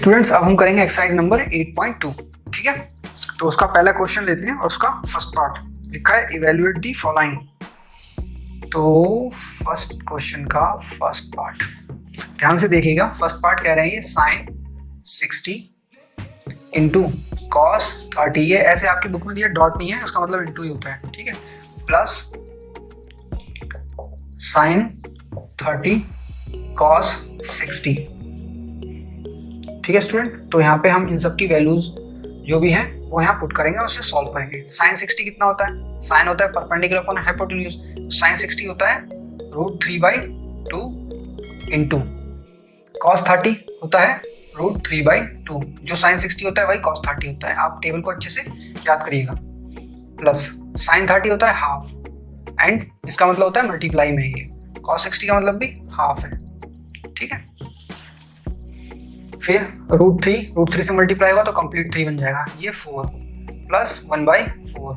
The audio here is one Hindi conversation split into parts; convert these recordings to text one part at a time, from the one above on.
स्टूडेंट्स अब हम करेंगे एक्सरसाइज नंबर 8.2। ठीक है, तो उसका पहला क्वेश्चन लेते हैं और उसका फर्स्ट पार्ट लिखा है इवेल्युएट दी फॉलोइंग। तो फर्स्ट क्वेश्चन का फर्स्ट पार्ट ध्यान से देखिएगा। फर्स्ट पार्ट कह रहे हैं ये साइन 60 इंटू कॉस 30, ये ऐसे आपकी बुक में दिया, डॉट नहीं है, उसका मतलब इंटू ही होता है। ठीक है, प्लस साइन 30 कॉस 60। ठीक है स्टूडेंट, तो यहाँ पे हम इन सब की वैल्यूज जो भी हैं वो यहाँ पुट करेंगे और उसे सॉल्व करेंगे। साइन 60 कितना होता है? साइन होता है परपेंडिकुलर अपॉन हाइपोटेन्यूज। साइन 60 होता है √3/2 इंटू कॉस 30 होता है √3/2। जो साइन 60 होता है वही कॉस 30 होता है। आप टेबल को अच्छे से याद करिएगा। प्लस साइन 30 होता है हाफ, एंड इसका मतलब होता है मल्टीप्लाई में ये कॉस 60 का मतलब भी हाफ है। ठीक है, फिर √3 से मल्टीप्लाई होगा तो कंप्लीट 3 बन जाएगा, ये 4 प्लस 1/4,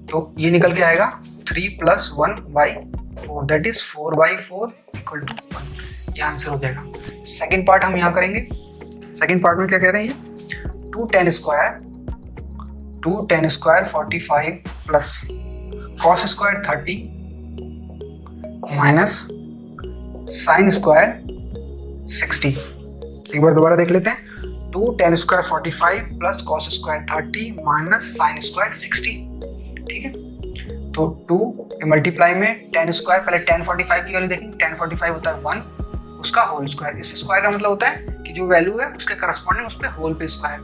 तो ये निकल के आएगा 3 plus 1/4, that is 4/4 equal to 1। ये आंसर हो जाएगा। सेकेंड पार्ट हम यहाँ करेंगे। सेकेंड पार्ट में क्या कह रहे हैं ये 2 tan square 45 plus cos square 30 minus sine square 60। एक बार दोबारा देख लेते हैं। 2 tan square 45 plus cos square 30 minus sine square 60। ठीक है, तो 2 मल्टीप्लाई में tan स्क्वायर, पहले tan 45 की वैल्यू देखेंगे। tan 45 होता है 1, उसका होल स्क्वायर। इस स्क्वायर का मतलब होता है कि जो वैल्यू है उसके करस्पॉन्डिंग उस पर होल पे स्क्वायर।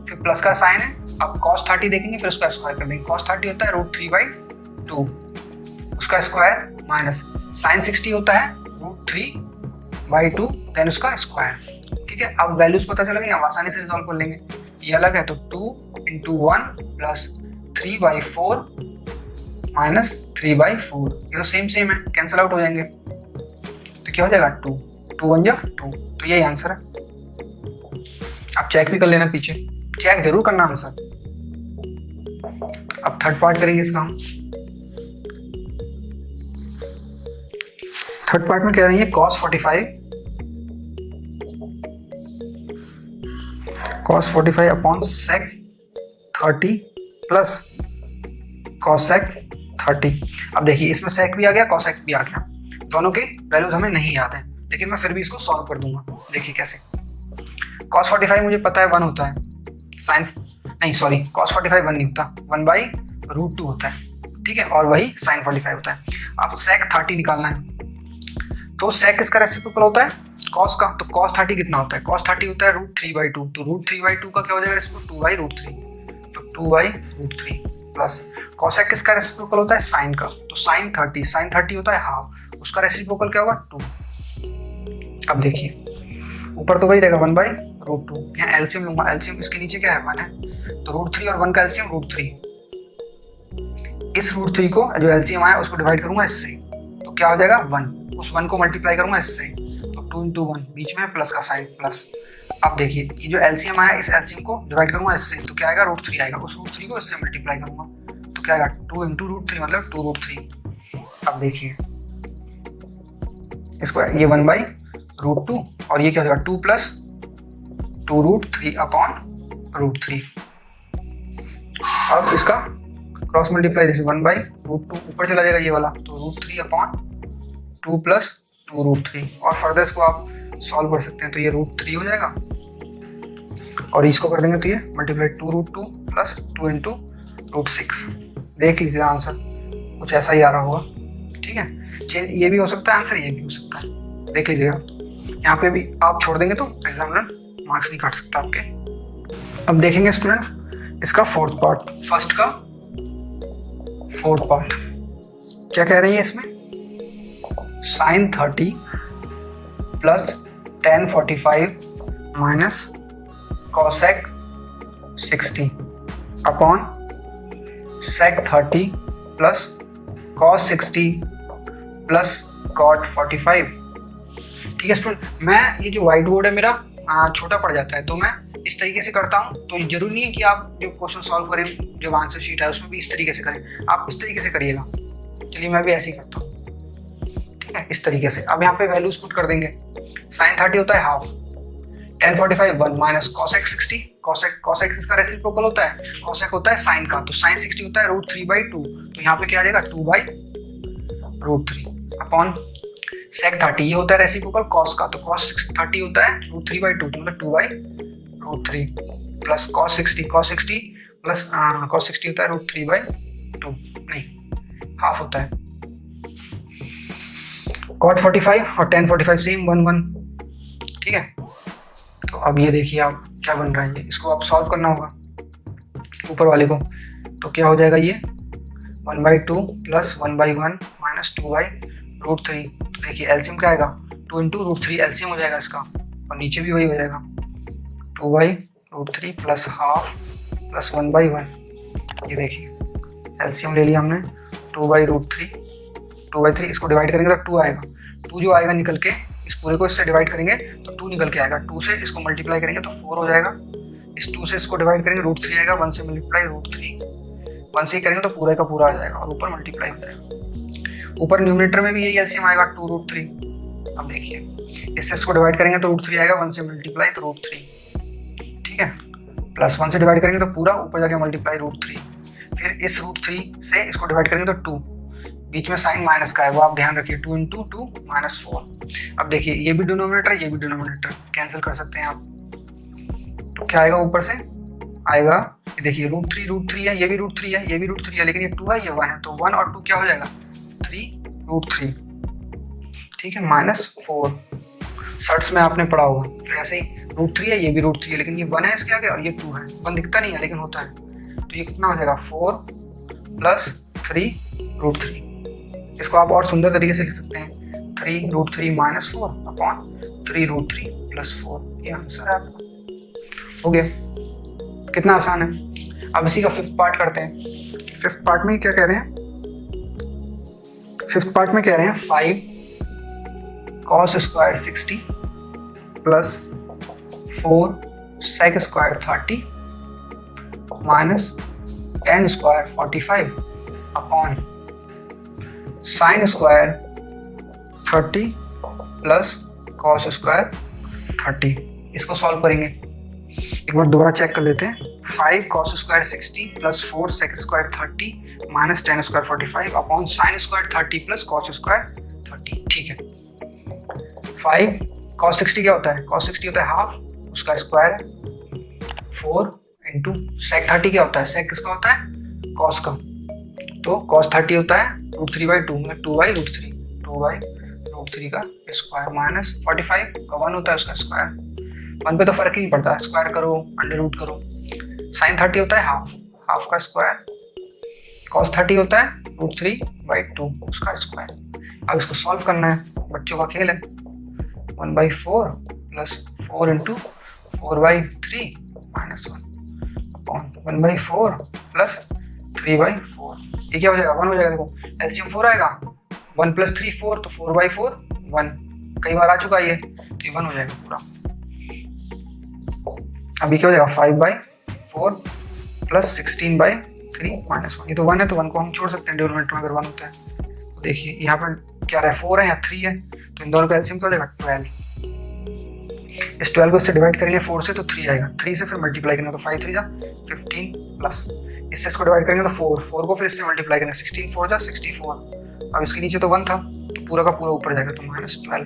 फिर प्लस का साइन है, अब cos 30 देखेंगे, फिर उसका स्क्वायर कर देंगे। cos 30 होता है √3/2, उसका स्क्वायर माइनस साइन 60 होता है √3/2 देन उसका स्क्वायर। ठीक है, अब वैल्यूज पता चल गई, हम आसानी से रिजॉल्व कर लेंगे। ये अलग है तो 2 × 1 प्लस 3/4 माइनस 3/4, ये तो सेम है, कैंसिल आउट हो जाएंगे, तो क्या हो जाएगा 2 1 जा 2, तो यही आंसर है। आप चेक भी कर लेना, पीछे चेक जरूर करना आंसर। अब थर्ड पार्ट करेंगे इसका हम। थर्ड पार्ट में कह रहे हैं cos 45 upon sec 30 plus cosec 30। अब देखिए इसमें sec भी आ गया, cosec भी आ गया, दोनों के वैल्यूज हमें नहीं याद है, लेकिन मैं फिर भी इसको सॉल्व कर दूंगा। देखिए कैसे। cos 45 मुझे पता है 1 होता है, साइन नहीं सॉरी cos 45 1 नहीं होता, 1/√2 होता है। ठीक है, और वही sin 45 होता है। अब sec 30 निकालना है, तो sec किसका रेसिप्रोकल होता है? cos का। तो cos 30 कितना होता है? cos 30 होता है √3/2, तो √3/2 का क्या हो जाएगा रेसिप्रोकल? 2/√3, तो 2/√3 प्लस cosec किसका रेसिप्रोकल होता है? sin का। तो sin 30 होता है हाफ, उसका रेसिप्रोकल क्या होगा? 2। अब देखिए ऊपर तो वही रहेगा 1/√2, यहाँ एलसीएम लूंगा, एलसीएम इसके नीचे क्या है 1 है, तो √3 और 1 का एलसीएम √3। इस √3 को जो एलसीएम आया उसको डिवाइड करूंगा इससे, तो क्या हो जाएगा 1, उस 1 को मल्टीप्लाई करूंगा इससे, तो 2 × 1, बीच में प्लस का साइन प्लस। अब देखिए ये जो एलसीएम आया, इस एलसीएम को डिवाइड करूंगा इससे, तो क्या आएगा √3 आएगा, उस √3 को इससे मल्टीप्लाई करूंगा, तो क्या आएगा 2 × √3 मतलब 2√3। अब देखिए इसको, ये 1/√2 और ये क्या हो जाएगा 2 प्लस 2√3 अपॉन √3। अब इसका क्रॉस मल्टीप्लाई, जैसे 1/√2 ऊपर चला जाएगा ये वाला, तो √3 अपॉन 2 प्लस 2√3, और फर्दर इसको आप सॉल्व कर सकते हैं, तो ये √3 हो जाएगा, और इसको कर देंगे तो ये मल्टीप्लाई 2√2 प्लस 2 × √6। देख लीजिए आंसर कुछ ऐसा ही आ रहा होगा। ठीक है, चेंज ये भी हो सकता है आंसर, ये भी हो सकता है, देख लीजिएगा। यहाँ पे भी आप छोड़ देंगे तो एग्जामिनर मार्क्स नहीं काट सकता आपके। अब देखेंगे स्टूडेंट इसका फोर्थ पार्ट। फर्स्ट का फोर्थ पार्ट क्या कह रही है इसमें? Sine 30 plus tan 45 minus cosec 60 upon sec 30 plus cos 60 plus cot 45। ठीक है स्टूडेंट, मैं ये जो व्हाइट बोर्ड है मेरा छोटा पड़ जाता है, तो मैं इस तरीके से करता हूँ, तो जरूरी नहीं है कि आप जो क्वेश्चन सॉल्व करें, जो आंसर शीट है उसमें भी इस तरीके से करें, आप इस तरीके से करिएगा। चलिए मैं भी ऐसे ही करता हूँ। ठीक है, इस तरीके से। अब यहाँ पे वैल्यूज पुट कर देंगे। साइन 30 होता है half, tan 45 1 minus cosec 60, cosec इसका रेसिप्रोकल होता है, cosec होता है sin का, तो sin 60 होता है √3/2, तो यहाँ पे क्या आ जाएगा 2/√3 अपॉन sec 30, ये होता है रेसिप्रोकल cos का, तो cos 30 होता है √3/2, तो मतलब 2/√3 प्लस cos 60 प्लस cos 60 होता है √3/2, नहीं हाफ होता है। cot 45 और tan 45 सेम 1 1, ठीक है। तो अब ये देखिए आप क्या बन रहा है, ये इसको आप सॉल्व करना होगा ऊपर वाले को, तो क्या हो जाएगा ये 1/2 प्लस 1/1 माइनस 2/√3, तो देखिए एलसीएम क्या आएगा 2 × √3 एलसीएम हो जाएगा इसका, और नीचे भी वही हो जाएगा 2/√3 प्लस हाफ प्लस 1/1, ये देखिए एलसीएम ले लिया हमने 2/√3, इसको डिवाइड करेंगे तो 2 आएगा, 2 जो आएगा निकल के इस पूरे को इससे डिवाइड करेंगे तो 2 निकल के आएगा, 2 से इसको मल्टीप्लाई करेंगे तो 4 हो जाएगा, इस 2 से इसको डिवाइड करेंगे √3 आएगा, 1 से मल्टीप्लाई √3, 1 से ही करेंगे तो पूरा का पूरा आ जाएगा और ऊपर मल्टीप्लाई हो जाएगा। ऊपर न्यूमरेटर में भी यही एलसीएम आएगा 2√3। अब देखिए इससे इसको डिवाइड करेंगे तो √3 आएगा, 1 से मल्टीप्लाई तो √3, ठीक है, प्लस 1 से डिवाइड करेंगे तो पूरा ऊपर जाके मल्टीप्लाई √3, फिर इस √3 से इसको डिवाइड करेंगे तो 2, बीच में साइन माइनस का है वो आप ध्यान रखिए, 2 × 2 माइनस 4। अब देखिए ये भी डिनोमिनेटर ये भी डिनोमिनेटर कैंसिल कर सकते हैं आप, तो क्या आएगा ऊपर से आएगा, ये देखिए √3 है, ये भी √3 है, ये भी √3 है, लेकिन ये 2 है ये 1 है, तो 1 और 2 क्या हो जाएगा 3√3, ठीक है, माइनस 4 सर्ट्स में आपने पढ़ा होगा। फिर ऐसे ही √3 है, ये भी √3 है, लेकिन ये 1 है इसके आगे और ये 2 है, 1 दिखता नहीं है लेकिन होता है, तो ये कितना हो जाएगा 4 प्लस 3√3। इसको आप और सुंदर तरीके से लिख सकते हैं 3√3 माइनस 4 अपॉन 3√3 प्लस 4, ये आंसर है आपका, हो गया। कितना आसान है। अब इसी का 5th पार्ट करते हैं। 5th पार्ट में क्या कह रहे हैं, 5th पार्ट में कह रहे हैं 5 cos square 60 plus 4 sec square 30 minus tan square 45 upon sin square 30 plus cos square 30। इसको सॉल्व करेंगे, एक बार दोबारा चेक कर लेते हैं। 5 cos square 60 plus 4 sec square 30 minus tan square 45 upon sin square 30 plus cos square 30, ठीक है। 5 cos 60 क्या होता है, cos 60 होता है हाफ, उसका स्क्वायर है, 4 इंटू sec 30 क्या होता है, sec किसका होता है cos का, तो cos 30 होता है √3/2 मतलब 2/√3 का स्क्वायर माइनस 45 का 1 होता है उसका स्क्वायर, 1 पे तो फर्क ही नहीं पड़ता, स्क्वायर करो अंडर रूट करो। sin 30 होता है हाफ का स्क्वायर, cos 30 होता है √3/2 उसका स्क्वायर। अब इसको सॉल्व करना है, बच्चों का खेल है। 1/4 plus 4 into 4/3 minus 1 upon 1/4 plus 3/4, ये क्या हो जाएगा 1 हो जाएगा। देखो एलसीएम 4 आएगा, 1 प्लस 3 4, तो 4/4 1, कई बार आ चुका है ये, तो ये 1 हो जाएगा पूरा। अभी क्या हो जाएगा 5/4 प्लस 16/3 माइनस 1, ये तो 1 है तो 1 को हम छोड़ सकते हैं डिनोमिनेटर में अगर 1 होता है। तो देखिए यहाँ पर क्या रहा है 4 है या 3 है, तो इन दोनों का एलसीएम क्या हो जाएगा 12। इस 12 को इससे डिवाइड करेंगे 4 से तो 3 आएगा, 3 से फिर मल्टीप्लाई करेंगे तो 5 3 जा 15 प्लस इससे इसको डिवाइड करेंगे तो 4 को फिर इससे मल्टीप्लाई करेंगे 16 4 जा 64। अब इसके नीचे तो 1 था तो पूरा का पूरा ऊपर जाएगा तो -12।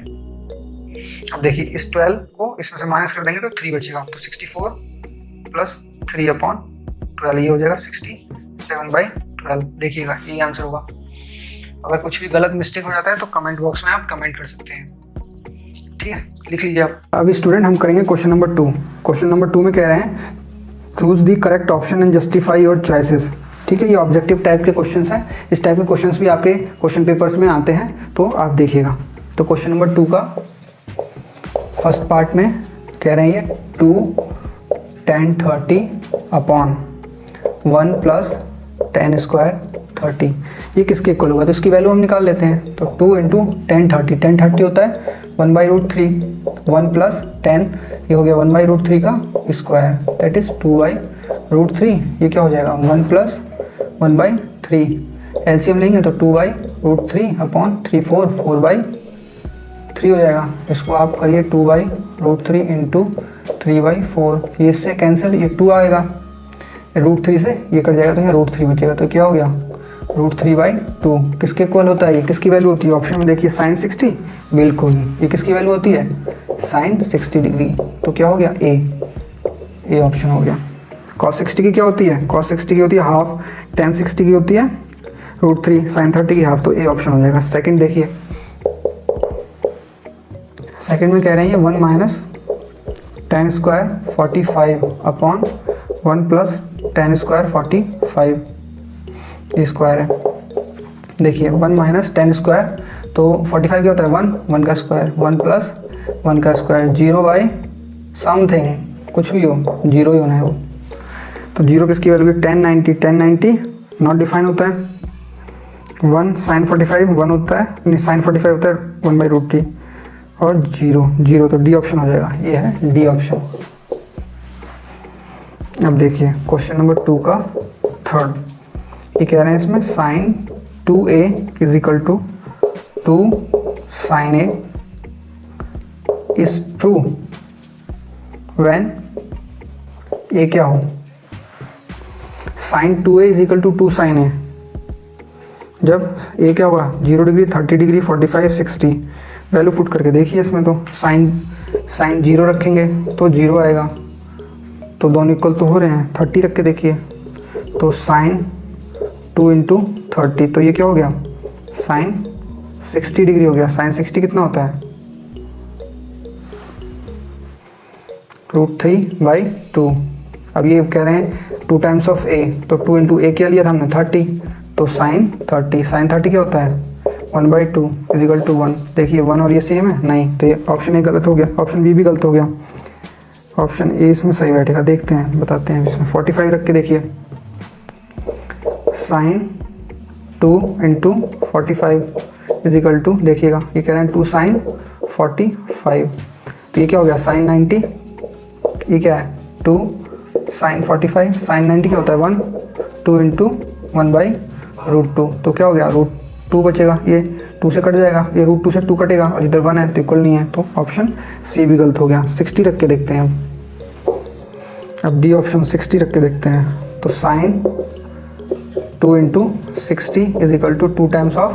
अब देखिए इस 12 को इसमें से माइनस कर देंगे तो 3 बचेगा, तो 64 प्लस 3 अपॉन 12 ये हो जाएगा 67/12। देखिएगा यही आंसर होगा। अगर कुछ भी गलत मिस्टेक हो जाता है तो कमेंट बॉक्स में आप कमेंट कर सकते हैं, ठीक है, लिख लीजिए आप। अभी स्टूडेंट हम करेंगे क्वेश्चन नंबर 2। क्वेश्चन नंबर 2 में कह रहे हैं choose the correct option and justify your choices. ठीक है, ये ऑब्जेक्टिव टाइप के क्वेश्चंस हैं, इस टाइप के क्वेश्चंस भी आपके क्वेश्चन पेपर्स में आते हैं, तो आप देखिएगा। तो क्वेश्चन नंबर 2 का फर्स्ट पार्ट में कह रहे हैं 2 tan 30 upon 1 plus tan square 30, ये किसके इक्वल होगा, तो इसकी वैल्यू हम निकाल लेते हैं। तो 2 इंटू tan 30 होता है 1/√3, 1 प्लस 10 ये हो गया 1/√3 का स्क्वायर, दैट इज 2/√3। ये क्या हो जाएगा 1 प्लस 1/3, एलसीएम लेंगे तो 2/√3 अपॉन 3 4 4/3 हो जाएगा। इसको आप करिए 2/√3 √3 इंटू 3/4, ये इससे कैंसिल, ये 2 आएगा, √3 से ये कट जाएगा तो यहाँ √3 बचेगा, तो क्या हो गया √3/2। किसके इक्वल होता है ये, किसकी वैल्यू होती है, ऑप्शन में देखिए sin 60, बिल्कुल ये किसकी वैल्यू होती है, sin 60 डिग्री, तो क्या हो गया ए ऑप्शन हो गया। cos 60 की क्या होती है, cos 60 की होती है हाफ, tan 60 की होती है √3, sin 30 की हाफ, तो ए ऑप्शन हो जाएगा। सेकंड देखिए, सेकंड में कह रहे हैं 1 minus tan square 45 upon 1 plus tan square 45, ये स्क्वायर है। देखिए 1 माइनस tan स्क्वायर, तो 45 क्या होता है 1 का स्क्वायर, 1 प्लस 1 का स्क्वायर, 0/समथिंग, कुछ भी हो 0 ही होना है वो, तो 0 किसकी वैल्यू है, tan 90 नॉट डिफाइन होता है, 1 sin 45 1 होता है, नहीं sin 45 होता है 1/√3 और 0, तो डी ऑप्शन हो जाएगा, ये है डी ऑप्शन। अब देखिए क्वेश्चन नंबर 2 का थर्ड, ये कह रहे हैं इसमें sin 2a is equal to 2 sin a is true when a क्या हो, sin 2a is equal to 2 sin a, जब ए क्या होगा 0 डिग्री 30 डिग्री 45 60, वैल्यू पुट करके देखिए इसमें, तो साइन 0 रखेंगे तो 0 आएगा, तो दोनों इक्वल तो हो रहे हैं, 30 रख के देखिए तो sin 2 इंटू 30, तो ये क्या हो गया sin 60 डिग्री हो गया। sin 60 कितना होता है √3/2। अब ये कह रहे हैं 2 टाइम्स ऑफ a, तो 2 इंटू a क्या लिया था हमने 30, तो sin 30 क्या होता है 1/2 इज इक्वल टू 1। देखिए 1 और ये सेम है, नहीं, तो ये ऑप्शन ए गलत हो गया, ऑप्शन बी भी गलत हो गया, ऑप्शन ए इसमें सही बैठेगा। देखते हैं, बताते हैं, इसमें 45 रख के देखिए, sin 2 into 45 is equal to, देखिएगा ये कह रहे हैं 2 sin 45, तो ये क्या हो गया sin 90, ये क्या है 2 sin 45, sin 90 क्या होता है 1, 2 इंटू 1/√2, तो क्या हो गया √2 बचेगा, ये 2 से कट जाएगा, ये √2 से 2 कटेगा और इधर 1 है तो इक्वल नहीं है, तो ऑप्शन सी भी गलत हो गया। 60 रख के देखते हैं अब डी ऑप्शन 60 रख के देखते हैं, तो sin 2 into 60 is equal to 2 times of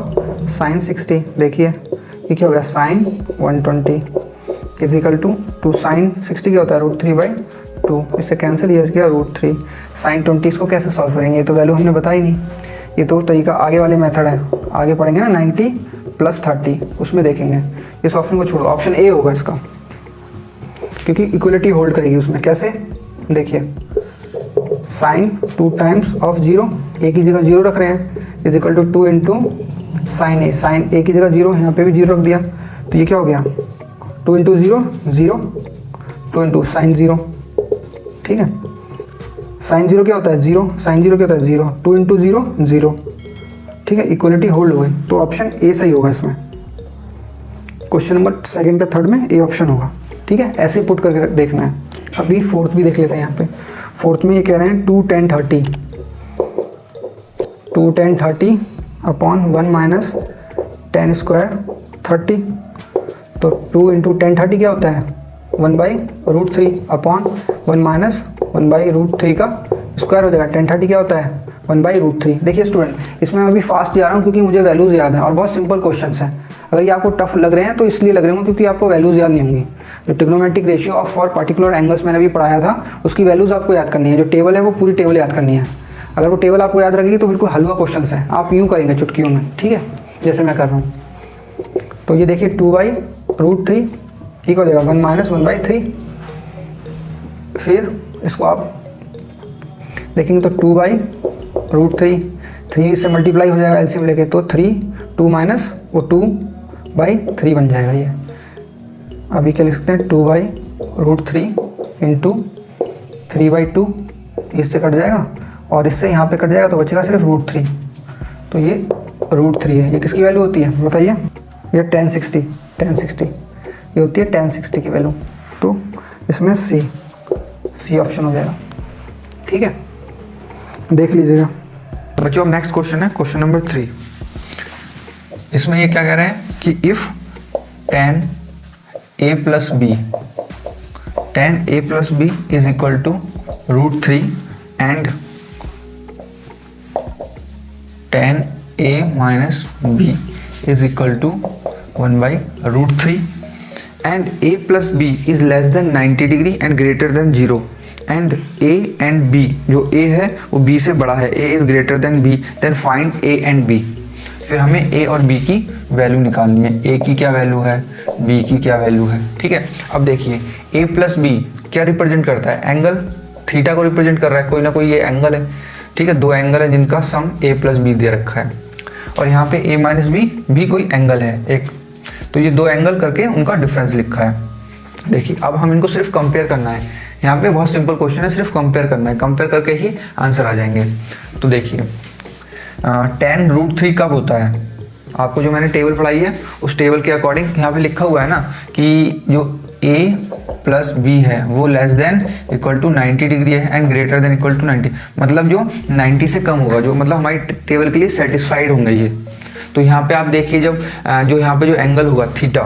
sin 60, देखिए ये क्या हो गया sin 120 is equal to 2 sin 60 क्या होता है √3/2, इससे कैंसिल ये किया √3, sin 20 इसको कैसे सॉल्व करेंगे, ये तो वैल्यू हमने बताई नहीं, ये तो तरीका आगे वाले मेथड है, आगे पढ़ेंगे ना 90 + 30, उसमें देखेंगे। इस ऑप्शन को छोड़ो, ऑप्शन ए होगा इसका, क्योंकि इक्वलिटी होल्ड करेगी उसमें। कैसे, देखिए sin 2 टाइम्स ऑफ 0, ए की जगह 0 रख रहे हैं, is equal to 2 into sin a की जगह 0, यहाँ पे भी 0 रख दिया, तो ये क्या हो गया 2 इंटू 0 0, 2 इंटू sin 0, ठीक है, sin 0 क्या होता है 0, sin 0 क्या होता है 0, 2 इंटू 0 0, ठीक है, इक्वलिटी होल्ड हो गई, तो ऑप्शन ए सही होगा इसमें। क्वेश्चन नंबर सेकंड या थर्ड में ए ऑप्शन होगा, ठीक है, ऐसे पुट करके देखना है। अभी फोर्थ भी देख लेते हैं। यहाँ पे फोर्थ में ये कह रहे हैं 2 tan 30 upon 1 minus tan square 30, तो 2 इंटू tan 30 क्या होता है 1/√3 अपॉन 1 माइनस 1/√3 का स्क्वायर हो जाएगा। tan 30 क्या होता है 1/√3। देखिए स्टूडेंट, इसमें मैं अभी फास्ट जा रहा हूँ क्योंकि मुझे वैल्यूज़ याद है और बहुत सिंपल क्वेश्चन है। अगर ये आपको टफ लग रहे हैं तो इसलिए लग रहे होंगे क्योंकि आपको वैल्यूज़ याद नहीं होंगी। जो trigonometric ratio of for particular angles मैंने अभी पढ़ाया था, उसकी वैल्यूज़ आपको याद करनी है। जो टेबल है वो पूरी टेबल याद करनी है। अगर वो टेबल आपको याद रहेगी तो बिल्कुल हलवा क्वेश्चन है, आप यूँ करेंगे चुटकियों में, ठीक है, जैसे मैं कर रहा हूँ। तो ये देखिए 2/√3 ठीक हो जाएगा 1 माइनस 1/3। फिर इसको आप देखेंगे तो 2/√3, 3 से मल्टीप्लाई हो जाएगा एलसीएम लेके, तो 3 2 माइनस वो 2/3 बन जाएगा। ये अभी क्या लिख सकते हैं 2/√3 इंटू 3/2, इससे कट जाएगा और इससे यहाँ पे कट जाएगा तो बचेगा सिर्फ √3। तो ये √3 है। ये किसकी वैल्यू होती है बताइए? ये tan 60 ये होती है tan 60 की वैल्यू। तो इसमें सी ऑप्शन हो जाएगा, ठीक है, देख लीजिएगा बच्चों। अब नेक्स्ट क्वेश्चन है क्वेश्चन नंबर 3। इसमें ये क्या कह रहे हैं कि if tan a + b tan a plus b is equal to √3 and tan a minus b is equal to 1/√3 and a plus b is less than 90 degree and greater than 0 and a and b, जो a है वो b से बड़ा है, a is greater than b, then find a and b। फिर हमें a और b की वैल्यू निकालनी है, a की क्या वैल्यू है, b की क्या वैल्यू है। ठीक है, अब देखिए a प्लस b क्या रिप्रेजेंट करता है, एंगल थीटा को रिप्रेजेंट कर रहा है, कोई ना कोई ये एंगल है। ठीक है, दो एंगल है जिनका सम a प्लस बी दे रखा है और यहाँ पे a माइनस बी भी कोई एंगल है एक, तो ये दो एंगल करके उनका डिफरेंस लिखा है। देखिए अब हम इनको सिर्फ कंपेयर करना है, यहाँ पे बहुत सिंपल क्वेश्चन है, सिर्फ कंपेयर करना है, कंपेयर करके ही आंसर आ जाएंगे। तो देखिए tan √3 कब होता है, आपको जो मैंने टेबल पढ़ाई है उस टेबल के अकॉर्डिंग यहाँ पे लिखा हुआ है ना कि जो a प्लस b है वो less than equal to 90 degree है and greater than equal to 90, मतलब जो 90 से कम होगा, जो मतलब हमारी टेबल के लिए सेटिस्फाइड होंगे ये। तो यहाँ पे आप देखिए जब जो यहाँ पे जो एंगल होगा थीटा,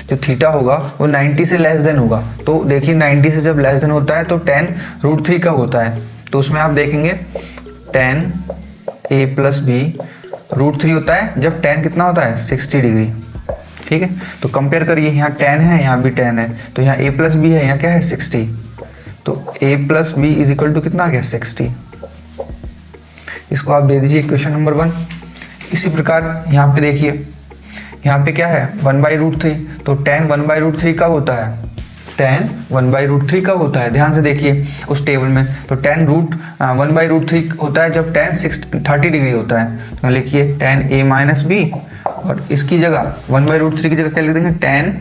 जो थीटा होगा वो 90 से लेस देन होगा, तो देखिए 90 से जब लेस देन होता है तो tan √3 कब होता है, तो उसमें आप देखेंगे tan a प्लस b √3 होता है जब tan कितना होता है 60 डिग्री। ठीक है, तो कंपेयर करिए, यहाँ tan है यहाँ भी tan है, तो यहाँ a प्लस b है, यहाँ क्या है 60, तो a plus b is equal to कितना आ गया 60। इसको आप दे दीजिए इक्वेशन नंबर 1। इसी प्रकार यहाँ पे देखिए, यहाँ पे क्या है 1/√3, तो tan 1/√3 कब होता है, tan 1/√3 कब होता है, ध्यान से देखिए उस टेबल में, तो tan 1/√3 होता है जब tan 30 डिग्री होता है। तो लिखिए tan a माइनस बी और इसकी जगह 1/√3 की जगह क्या लिख देंगे tan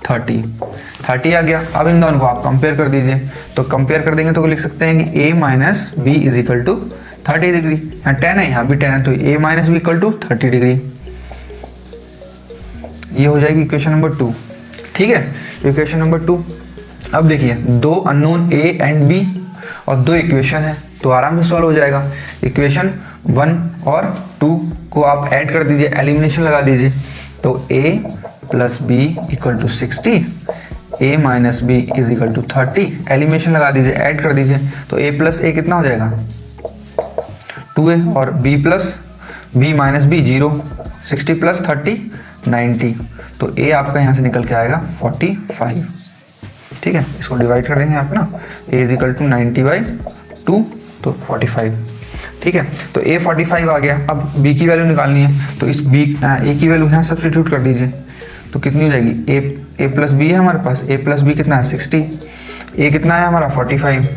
30 आ गया। अब इन दोनों को आप कंपेयर कर दीजिए, तो कंपेयर कर देंगे तो लिख सकते हैं कि a minus b is equal to 30 degree, यहाँ tan है यहाँ भी tan है, तो a minus b equal to 30 degree. ये हो जाएगी इक्वेशन नंबर 2। ठीक है, इक्वेशन नंबर 2। अब देखिए दो अननोन a एंड b और दो इक्वेशन है, तो आराम से सॉल्व हो जाएगा। इक्वेशन 1 और 2 को आप ऐड कर दीजिए, एलिमिनेशन लगा दीजिए, तो a plus b equal to 60, a minus b is equal to 30, elimination लगा दीजिए, ऐड कर दीजिए, तो a प्लस a कितना हो जाएगा 2a और b plus b minus b 0, 60 प्लस 30 90, तो a आपका यहाँ से निकल के आएगा 45। ठीक है, इसको डिवाइड कर देंगे आप ना, a इज इक्वल टू 90/2 तो 45। ठीक है, तो a 45 आ गया। अब b की वैल्यू निकालनी है, तो इस a की वैल्यू यहाँ सब्स्टिट्यूट कर दीजिए, तो कितनी हो जाएगी, a प्लस बी है हमारे पास, a प्लस बी कितना है 60, a कितना है हमारा 45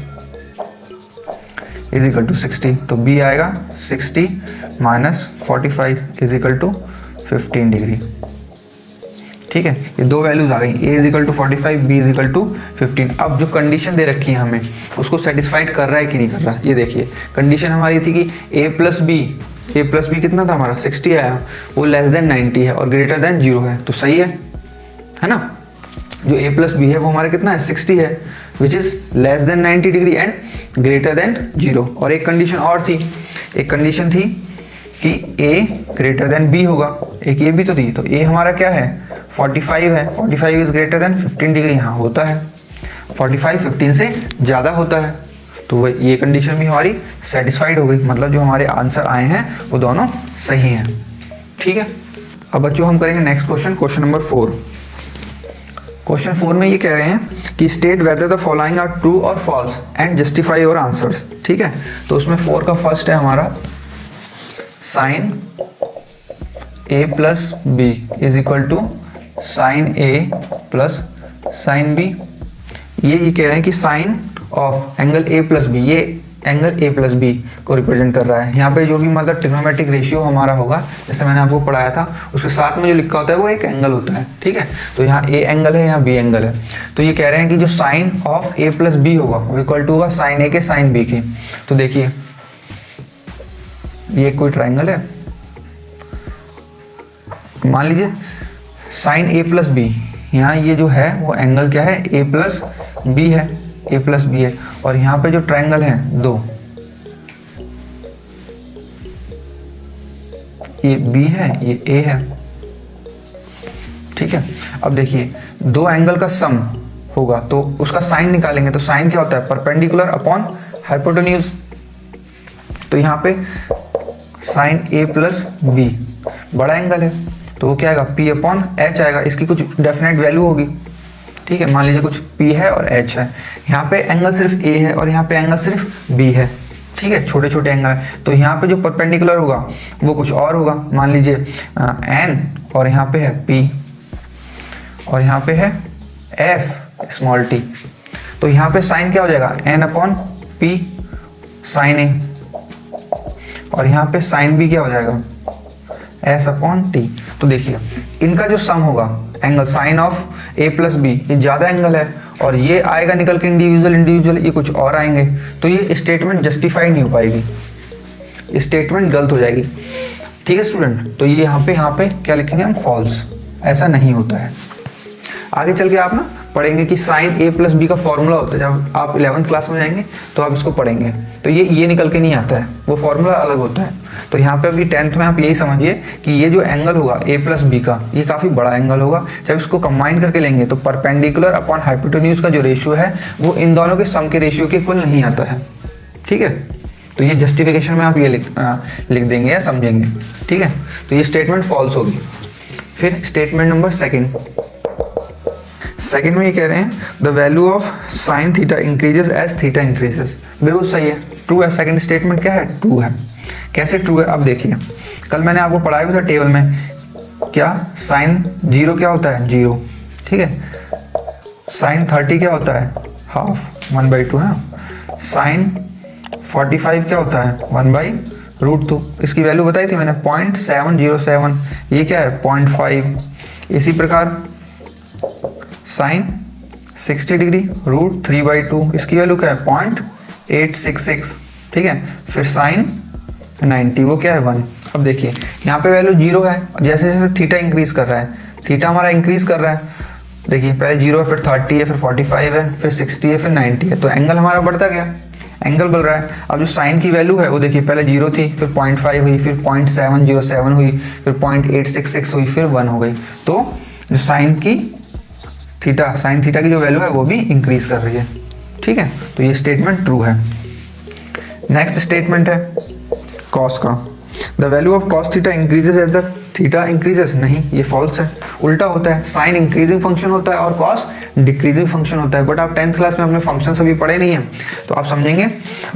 इज इक्वल टू 60, तो b आएगा 60 minus 45 is equal to 15 degree. ठीक है, ये दो वैल्यूज आ गई, a is equal to 45, b is equal to 15। अब जो कंडीशन दे रखी है हमें उसको सेटिस्फाइड कर रहा है कि नहीं कर रहा, ये देखिए कंडीशन हमारी थी कि a प्लस बी कितना था हमारा 60 आया, वो लेस देन 90 है और ग्रेटर देन 0 है, तो सही है ना। जो a प्लस बी है वो हमारा कितना है 60 है, which is less than 90 degree and greater then 0। और एक कंडीशन और थी, एक कंडीशन थी कि a ग्रेटर देन b होगा, एक ये भी तो थी, तो a हमारा क्या है 45 है, 45 इज ग्रेटर देन 15 डिग्री, यहाँ होता है 45 15 से ज़्यादा होता है, तो ये कंडीशन भी हमारी सेटिस्फाइड हो गई, मतलब जो हमारे आंसर आए हैं वो दोनों सही हैं। ठीक है, अब बच्चों हम करेंगे next question, question number 4। Question 4 में ये कह रहे हैं कि state whether the following are true और false and justify your answers. ठीक है, तो उसमें 4 का फर्स्ट है हमारा sine a plus B is equal to sine a plus sine b। ये कह रहे हैं कि sine of angle a plus B, ये एंगल a प्लस बी को रिप्रेजेंट कर रहा है। यहाँ पे जो भी मतलब ट्रिग्नोमेट्रिक रेशियो हमारा होगा, जैसे मैंने आपको पढ़ाया था, उसके साथ में जो लिखा होता है वो एक एंगल होता है। ठीक है, तो यहाँ a एंगल है, यहाँ b एंगल है, तो ये कह रहे हैं कि जो sine of a plus b होगा वो इक्वल टू होगा साइन a के साइन b के। तो देखिए ये कोई ट्राइंगल है, मान लीजिए साइन a प्लस बी, यहाँ ये जो है वो एंगल क्या है a प्लस बी है, a प्लस बी है, और यहाँ पे जो ट्राइंगल है दो, ये b है ये a है। ठीक है, अब देखिए दो एंगल का सम होगा तो उसका साइन निकालेंगे। तो साइन क्या होता है? Perpendicular upon hypotenuse. तो यहाँ पे साइन ए प्लस बी बड़ा एंगल है तो वो क्या आएगा? पी अपॉन एच आएगा। इसकी कुछ डेफिनेट वैल्यू होगी, ठीक है। मान लीजिए कुछ पी है और एच है। यहाँ पे एंगल सिर्फ ए है और यहाँ पे एंगल सिर्फ बी है, ठीक है, छोटे छोटे एंगल है। तो यहाँ पे जो परपेंडिकुलर होगा वो कुछ और होगा। मान लीजिए एन और यहाँ पे है पी और यहाँ पे है एस स्मॉल टी। तो यहाँ पे साइन क्या हो जाएगा? N upon p sine a और यहाँ पे साइन बी क्या हो जाएगा? S upon t. तो देखिए इनका जो सम होगा angle sine of a plus B, ये ज़्यादा एंगल है और ये आएगा निकल के इंडिविजुअल, ये कुछ और आएंगे। तो ये स्टेटमेंट जस्टिफाई नहीं हो पाएगी, स्टेटमेंट गलत हो जाएगी, ठीक है स्टूडेंट। तो ये यहाँ पे क्या लिखेंगे हम? फॉल्स। ऐसा नहीं होता है। आगे चल के आप ना पढ़ेंगे कि साइन ए प्लस बी का फॉर्मूला होता है। जब आप 11th क्लास में जाएंगे तो आप इसको पढ़ेंगे तो ये निकल के नहीं आता है, वो फॉर्मूला अलग होता है। तो यहाँ पे अभी 10th में आप यही समझिए कि ये जो एंगल होगा ए प्लस बी का, ये काफ़ी बड़ा एंगल होगा। जब इसको कंबाइन करके लेंगे तो परपेंडिकुलर अपॉन हाइपोटेन्यूज का जो रेशियो है वो इन दोनों के सम के रेशियो के इक्वल नहीं आता है, ठीक है। तो ये जस्टिफिकेशन में आप ये लिख देंगे या समझेंगे, ठीक है। तो ये स्टेटमेंट फॉल्स होगी। फिर स्टेटमेंट नंबर सेकंड में ये कह रहे हैं the value of sine theta increases as theta increases. बिल्कुल सही है, ट्रू है। सेकंड स्टेटमेंट क्या है? ट्रू है। कैसे ट्रू है? अब देखिए कल मैंने आपको पढ़ाया भी था टेबल में, क्या साइन 0 क्या होता है? 0, ठीक है। साइन 30 क्या होता है? हाफ 1/2 है। साइन 45 क्या होता है? 1/√2। इसकी वैल्यू बताई थी मैंने 0.707। ये क्या है? 0.5। इसी प्रकार साइन 60 डिग्री √3/2, इसकी वैल्यू क्या है? 0.866, ठीक है। फिर साइन 90 वो क्या है? 1। अब देखिए यहाँ पे वैल्यू 0 है, जैसे जैसे थीटा इंक्रीज कर रहा है, थीटा हमारा इंक्रीज कर रहा है। देखिए पहले 0 है, फिर 30 है, फिर 45 है, फिर 60 है, फिर 90 है। तो एंगल हमारा बढ़ता गया, एंगल बढ़ रहा है। अब जो साइन की वैल्यू है वो देखिए पहले 0 थी, फिर 0.5 हुई, फिर 0.707 हुई, फिर 0.866 हुई, फिर 1 हो गई। तो जो साइन थीटा की जो वैल्यू है वो भी इंक्रीज कर रही है, ठीक है। तो ये स्टेटमेंट ट्रू है। नेक्स्ट स्टेटमेंट है कॉस का। The value of cos theta increases as the theta increases. नहीं, ये फॉल्स है, उल्टा होता है। साइन इंक्रीजिंग फंक्शन होता है और कॉस डिक्रीजिंग फंक्शन होता है। बट आप 10th क्लास में अपने फंक्शन अभी पढ़े नहीं है तो आप समझेंगे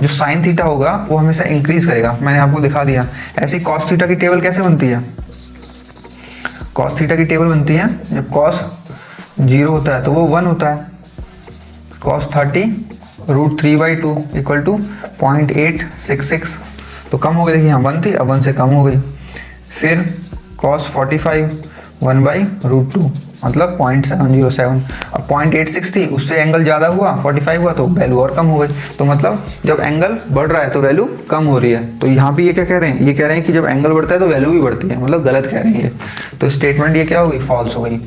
जो साइन थीटा होगा वो हमेशा इंक्रीज करेगा। मैंने आपको दिखा दिया। ऐसी कॉस थीटा की टेबल कैसे बनती है? कॉस थीटा की टेबल बनती है जब कॉस 0 होता है तो वो 1 होता है। cos 30 √3/2 equal to 0.866। तो कम हो गई, देखिए यहाँ 1 थी, अब 1 से कम हो गई। फिर cos 45 1/√2 मतलब 0.707। अब 0.86 थी, उससे एंगल ज़्यादा हुआ, 45 हुआ तो वैल्यू और कम हो गई। तो मतलब जब एंगल बढ़ रहा है तो वैल्यू कम हो रही है। तो यहाँ भी ये क्या कह रहे हैं? ये कह रहे हैं कि जब एंगल बढ़ता है तो वैल्यू भी बढ़ती है, मतलब गलत कह रहे हैं ये। तो स्टेटमेंट ये क्या हो गई? फॉल्स हो गई,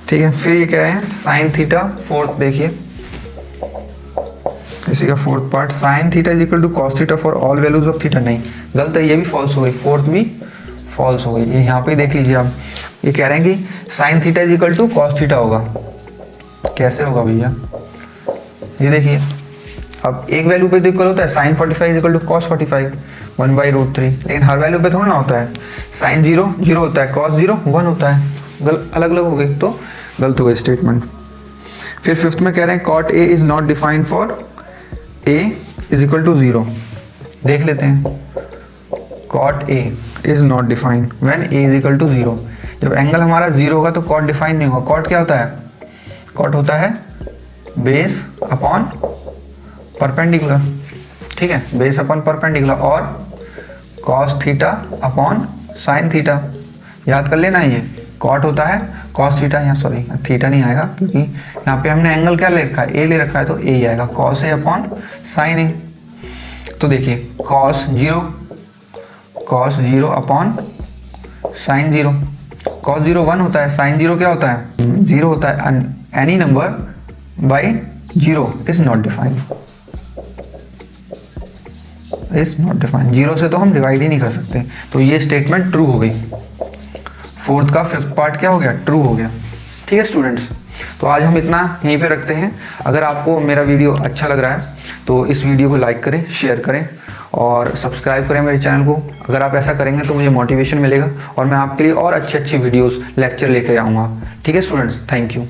ठीक है। फिर ये कह रहे हैं साइन थीटा, फोर्थ देखिए इसी का फोर्थ पार्ट, sine theta is equal to cos theta for all values of theta. नहीं, गलत है, ये भी फॉल्स हो गई, फोर्थ भी फॉल्स हो गई। ये यहाँ पे देख लीजिए आप, ये कह रहे हैं कि sine theta is equal to cos theta होगा। कैसे होगा भैया? ये देखिए अब एक वैल्यू पे तो इक्वल होता है, sine 45 is equal to cos 45 1/√3, लेकिन हर वैल्यू पे थोड़ा ना होता है। साइन 0 होता है, कॉस 0 1 होता है, अलग अलग हो गई तो गलत हो गई स्टेटमेंट। फिर फिफ्थ में कह रहे हैं cot A is not defined for A is equal to 0। देख लेते हैं, cot A is not defined when A is equal to 0। जब एंगल हमारा 0 होगा तो कॉट डिफाइन नहीं होगा। कॉट क्या होता है? कॉट होता है बेस अपॉन परपेंडिकुलर, ठीक है, बेस अपॉन परपेंडिकुलर, और cos theta upon sine theta. याद कर लेना, ये कॉट होता है कॉस थीटा, यहाँ सॉरी थीटा नहीं आएगा क्योंकि यहाँ पे हमने एंगल क्या ले रखा है? ए ले रखा है, तो ए ही आएगा, कॉस ए अपॉन साइन ए। तो देखिए कॉस 0 अपॉन साइन 0। कॉस 0 1 होता है, साइन 0 क्या होता है? 0 होता है। Any number by 0 is not defined, 0 से तो हम डिवाइड ही नहीं कर सकते। तो ये स्टेटमेंट ट्रू हो गई। फोर्थ का फिफ्थ पार्ट क्या हो गया? ट्रू हो गया, ठीक है स्टूडेंट्स। तो आज हम इतना यहीं पे रखते हैं। अगर आपको मेरा वीडियो अच्छा लग रहा है तो इस वीडियो को लाइक करें, शेयर करें और सब्सक्राइब करें मेरे चैनल को। अगर आप ऐसा करेंगे तो मुझे मोटिवेशन मिलेगा और मैं आपके लिए और अच्छे वीडियोस लेक्चर लेकर आऊँगा। ठीक है स्टूडेंट्स, थैंक यू।